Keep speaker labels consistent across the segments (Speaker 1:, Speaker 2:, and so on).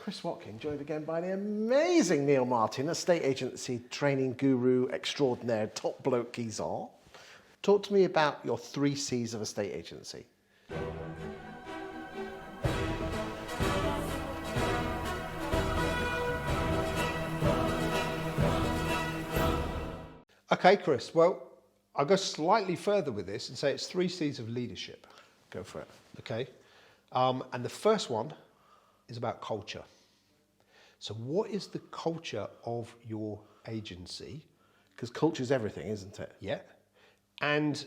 Speaker 1: Chris Watkin, joined again by the amazing Neil Martin, estate agency training guru extraordinaire, top bloke he's are. Talk to me about your 3 C's of estate agency.
Speaker 2: Okay, Chris, well, I'll go slightly further with this and say it's 3 C's of leadership.
Speaker 1: Go for it.
Speaker 2: Okay, and the first one is about culture. So what is the culture of your agency?
Speaker 1: Because culture's everything, isn't it?
Speaker 2: Yeah, and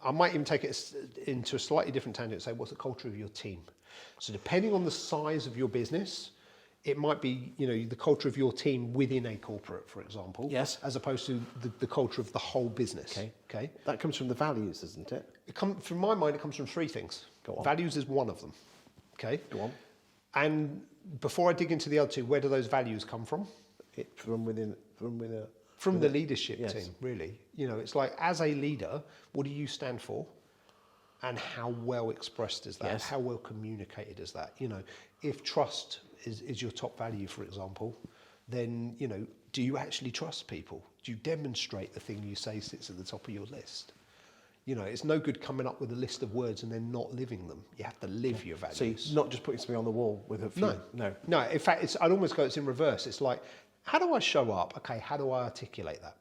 Speaker 2: I might even take it into a slightly different tangent and say, what's the culture of your team? So depending on the size of your business, it might be, the culture of your team within a corporate, for example.
Speaker 1: Yes.
Speaker 2: As opposed to the culture of the whole business. Okay.
Speaker 1: That comes from the values, isn't it?
Speaker 2: From my mind, it comes from 3 things.
Speaker 1: Go on.
Speaker 2: Values is one of them. Okay.
Speaker 1: Go on.
Speaker 2: And before I dig into the other 2, where do those values come from?
Speaker 1: From
Speaker 2: the leadership
Speaker 1: yes.
Speaker 2: team, really. It's like, as a leader, what do you stand for? And how well expressed is that?
Speaker 1: Yes.
Speaker 2: How well communicated is that? If trust is your top value, for example, then, do you actually trust people? Do you demonstrate the thing you say sits at the top of your list? It's no good coming up with a list of words and then not living them. You have to live your values.
Speaker 1: So you're not just putting something on the wall with a few...
Speaker 2: No. In fact, I'd almost go, it's in reverse. It's like, how do I show up? Okay, how do I articulate that?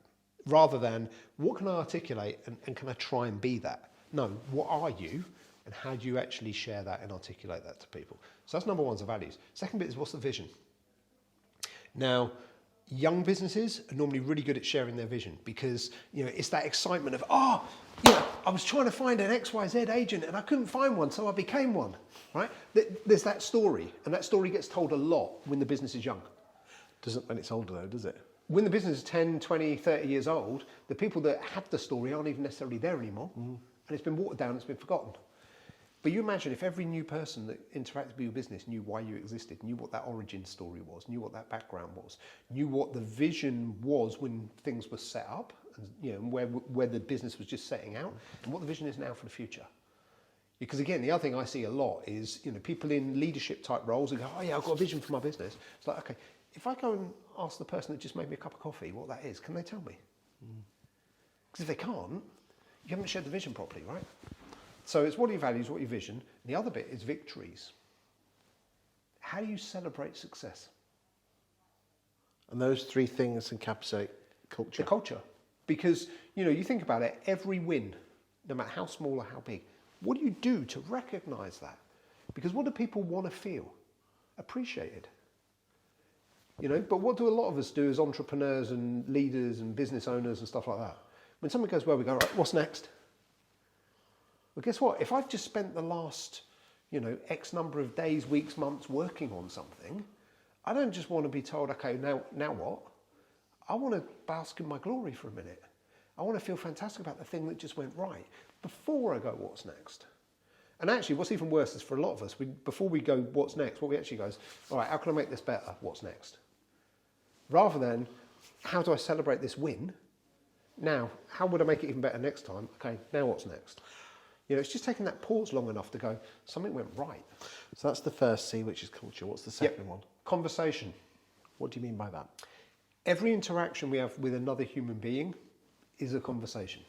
Speaker 2: Rather than, what can I articulate and can I try and be that? No, what are you and how do you actually share that and articulate that to people? So that's number 1, the values. Second bit is, what's the vision? Now, young businesses are normally really good at sharing their vision because, it's that excitement of, I was trying to find an XYZ agent and I couldn't find one, so I became one, right? There's that story, and that story gets told a lot when the business is young.
Speaker 1: Doesn't when it's older though, does it?
Speaker 2: When the business is 10, 20, 30 years old, the people that have the story aren't even necessarily there anymore. And it's been watered down, it's been forgotten. But you imagine if every new person that interacted with your business knew why you existed, knew what that origin story was, knew what that background was, knew what the vision was when things were set up, and where the business was just setting out, and what the vision is now for the future. Because again, the other thing I see a lot is, people in leadership type roles who go, oh yeah, I've got a vision for my business. It's like, okay, if I go and ask the person that just made me a cup of coffee what that is, can they tell me? Because if they can't, you haven't shared the vision properly, right? So it's what are your values, what are your vision. And the other bit is victories. How do you celebrate success?
Speaker 1: And those 3 things encapsulate culture.
Speaker 2: The culture. Because, you think about it, every win, no matter how small or how big, what do you do to recognise that? Because what do people want to feel? Appreciated. But what do a lot of us do as entrepreneurs and leaders and business owners and stuff like that? When someone goes well, we go, right, what's next? Well, guess what? If I've just spent the last, X number of days, weeks, months working on something, I don't just want to be told, okay, now what? I want to bask in my glory for a minute. I want to feel fantastic about the thing that just went right before I go, what's next? And actually, what's even worse is for a lot of us, before we go, what's next, what we actually go is, all right, how can I make this better? What's next? Rather than, how do I celebrate this win? Now, how would I make it even better next time? Okay, now what's next? It's just taking that pause long enough to go, something went right.
Speaker 1: So that's the first C, which is culture. What's the second one?
Speaker 2: Conversation.
Speaker 1: What do you mean by that?
Speaker 2: Every interaction we have with another human being is a conversation.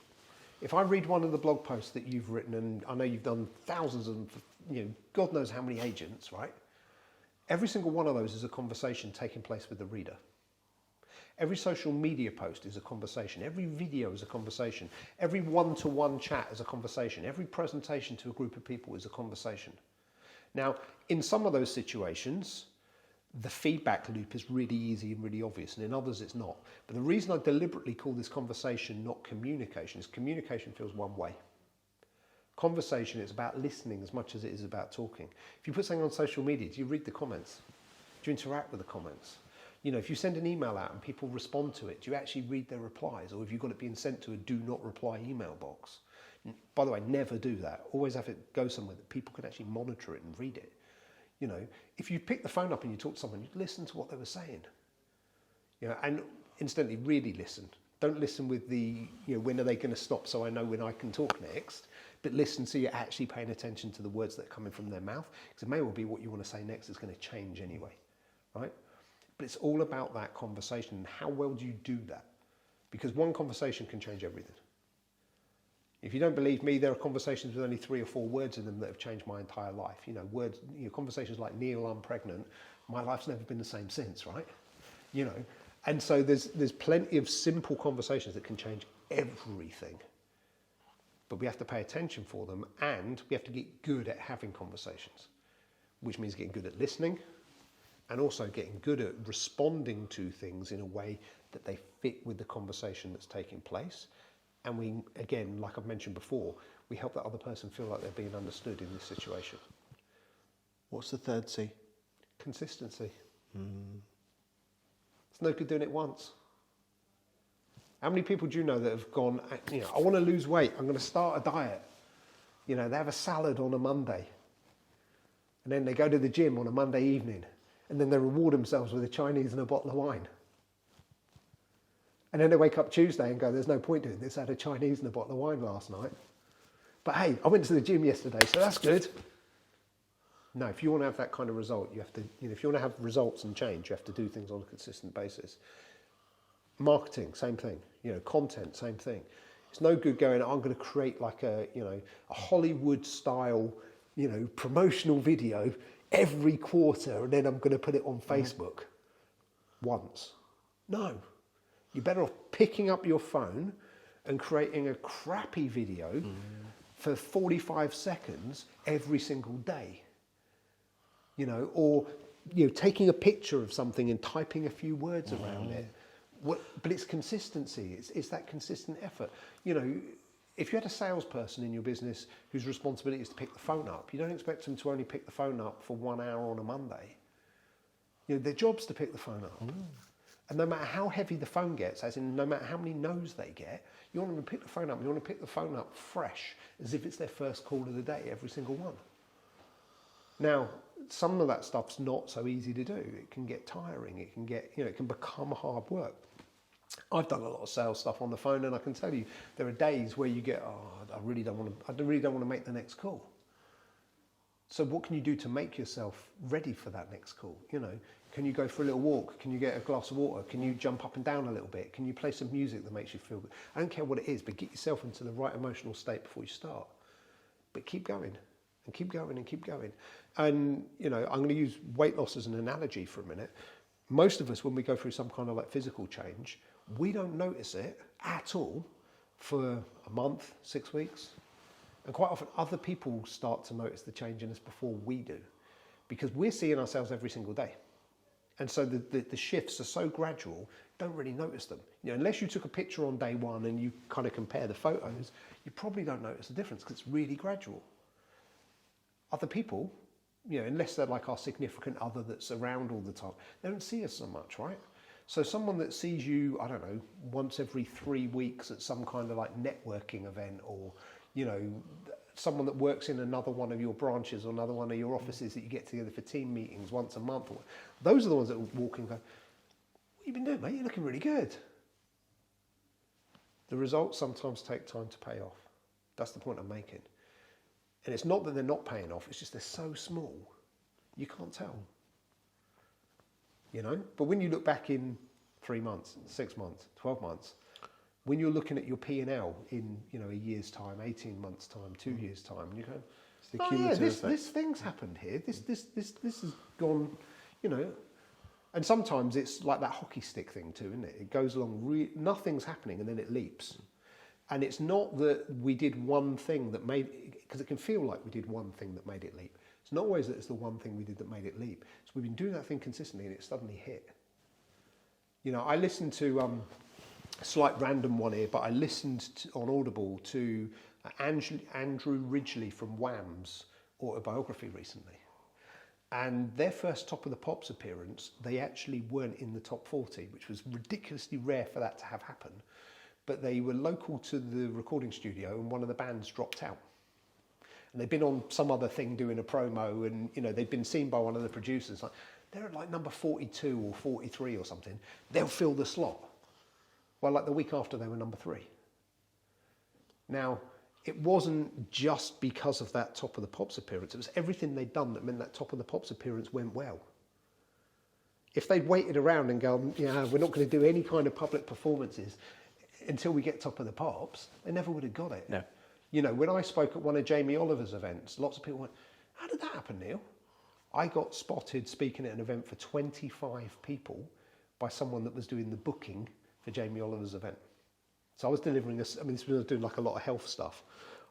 Speaker 2: If I read one of the blog posts that you've written, and I know you've done thousands of, God knows how many agents, right? Every single one of those is a conversation taking place with the reader. Every social media post is a conversation. Every video is a conversation. Every one-to-one chat is a conversation. Every presentation to a group of people is a conversation. Now, in some of those situations, the feedback loop is really easy and really obvious, and in others it's not. But the reason I deliberately call this conversation not communication is communication feels one way. Conversation is about listening as much as it is about talking. If you put something on social media, do you read the comments? Do you interact with the comments? If you send an email out and people respond to it, do you actually read their replies? Or have you got it being sent to a do not reply email box? By the way, never do that. Always have it go somewhere that people can actually monitor it and read it. If you pick the phone up and you talk to someone, you listen to what they were saying. And incidentally, really listen. Don't listen with the, when are they going to stop so I know when I can talk next, but listen so you're actually paying attention to the words that are coming from their mouth, because it may well be what you want to say next is going to change anyway. right? But it's all about that conversation and how well do you do that? Because one conversation can change everything. If you don't believe me, there are conversations with only 3 or 4 words in them that have changed my entire life. You know, words, you know, conversations like, Neil, I'm pregnant. My life's never been the same since, right? You know, and so there's plenty of simple conversations that can change everything. But we have to pay attention for them, and we have to get good at having conversations, which means getting good at listening and also getting good at responding to things in a way that they fit with the conversation that's taking place. And we, again, like I've mentioned before, we help that other person feel like they're being understood in this situation.
Speaker 1: What's the third C?
Speaker 2: Consistency. It's no good doing it once. How many people do you know that have gone, you know, I want to lose weight, I'm going to start a diet. You know, they have a salad on a Monday. And then they go to the gym on a Monday evening. And then they reward themselves with a Chinese and a bottle of wine. And then they wake up Tuesday and go, there's no point doing this. I had a Chinese and a bottle of wine last night. But hey, I went to the gym yesterday, so that's good. No, if you want to have that kind of result, you have to, you know, if you want to have results and change, you have to do things on a consistent basis. Marketing, same thing. You know, content, same thing. It's no good going, I'm going to create like a, you know, a Hollywood style, you know, promotional video every quarter and then I'm going to put it on Facebook once. No. You're better off picking up your phone and creating a crappy video for 45 seconds every single day. You know, or, you know, taking a picture of something and typing a few words around it. But it's consistency. It's that consistent effort. You know, if you had a salesperson in your business whose responsibility is to pick the phone up, you don't expect them to only pick the phone up for 1 hour on a Monday. You know, their job's to pick the phone up. And no matter how heavy the phone gets, as in no matter how many no's they get, you want them to pick the phone up. You want to pick the phone up fresh, as if it's their first call of the day, every single one. Now, some of that stuff's not so easy to do. It can get tiring. It can get, you know, it can become hard work. I've done a lot of sales stuff on the phone, and I can tell you there are days where you get, I really don't want to make the next call. So what can you do to make yourself ready for that next call? You know, can you go for a little walk? Can you get a glass of water? Can you jump up and down a little bit? Can you play some music that makes you feel good? I don't care what it is, but get yourself into the right emotional state before you start. But keep going and keep going and keep going. And, you know, I'm going to use weight loss as an analogy for a minute. Most of us, when we go through some kind of like physical change, we don't notice it at all for a month, 6 weeks. And quite often other people start to notice the change in us before we do, because we're seeing ourselves every single day. And so the shifts are so gradual, don't really notice them. You know, unless you took a picture on day one and you kind of compare the photos, you probably don't notice the difference because it's really gradual. Other people, you know, unless they're like our significant other that's around all the time, they don't see us so much, right? So someone that sees you, I don't know, once every 3 weeks at some kind of like networking event, or, you know, someone that works in another one of your branches or another one of your offices that you get together for team meetings once a month, or, those are the ones that walk in and go, what have you been doing, mate? You're looking really good. The results sometimes take time to pay off. That's the point I'm making. And it's not that they're not paying off, it's just they're so small, you can't tell. You know, but when you look back in 3 months, 6 months, 12 months, when you're looking at your P&L in, you know, a year's time, 18 months' time, 2 years' time, and you go, oh yeah, this thing's happened here. This has gone, you know. And sometimes it's like that hockey stick thing too, isn't it? It goes along, nothing's happening, and then it leaps. And it's not that we did one thing that made, because it can feel like we did one thing that made it leap. It's not always that it's the one thing we did that made it leap. So we've been doing that thing consistently and it suddenly hit. You know, I listened to, a slight random one here, but I listened on Audible to Andrew Ridgeley from Wham's autobiography recently. And their first Top of the Pops appearance, they actually weren't in the top 40, which was ridiculously rare for that to have happened. But they were local to the recording studio and one of the bands dropped out. And they'd been on some other thing doing a promo, and, you know, they'd been seen by one of the producers. Like, they're at like number 42 or 43 or something. They'll fill the slot. Well, like the week after, they were number 3. Now, it wasn't just because of that Top of the Pops appearance. It was everything they'd done that meant that Top of the Pops appearance went well. If they'd waited around and gone, yeah, we're not going to do any kind of public performances until we get top of the pops, they never would have got it.
Speaker 1: No.
Speaker 2: You know, when I spoke at one of Jamie Oliver's events, lots of people went, how did that happen, Neil? I got spotted speaking at an event for 25 people by someone that was doing the booking for Jamie Oliver's event. So I was delivering this was doing like a lot of health stuff.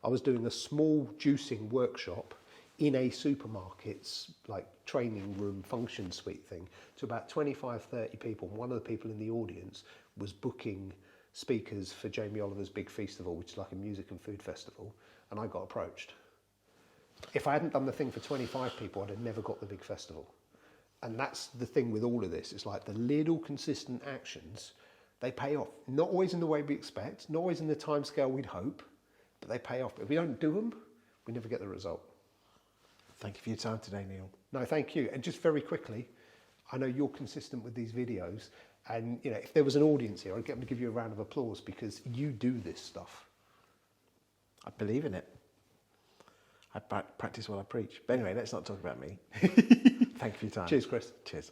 Speaker 2: I was doing a small juicing workshop in a supermarket's like training room function suite thing to about 25, 30 people. One of the people in the audience was booking speakers for Jamie Oliver's big festival, which is like a music and food festival, and I got approached. If I hadn't done the thing for 25 people, I'd have never got the big festival. And that's the thing with all of this. It's like the little consistent actions, they pay off. Not always in the way we expect, not always in the timescale we'd hope, but they pay off. If we don't do them, we never get the result.
Speaker 1: Thank you for your time today, Neil.
Speaker 2: No, thank you. And just very quickly, I know you're consistent with these videos, and you know, if there was an audience here, I'd get them to give you a round of applause because you do this stuff.
Speaker 1: I believe in it. I practice what I preach. But anyway, let's not talk about me. Thank you for your time.
Speaker 2: Cheers, Chris.
Speaker 1: Cheers.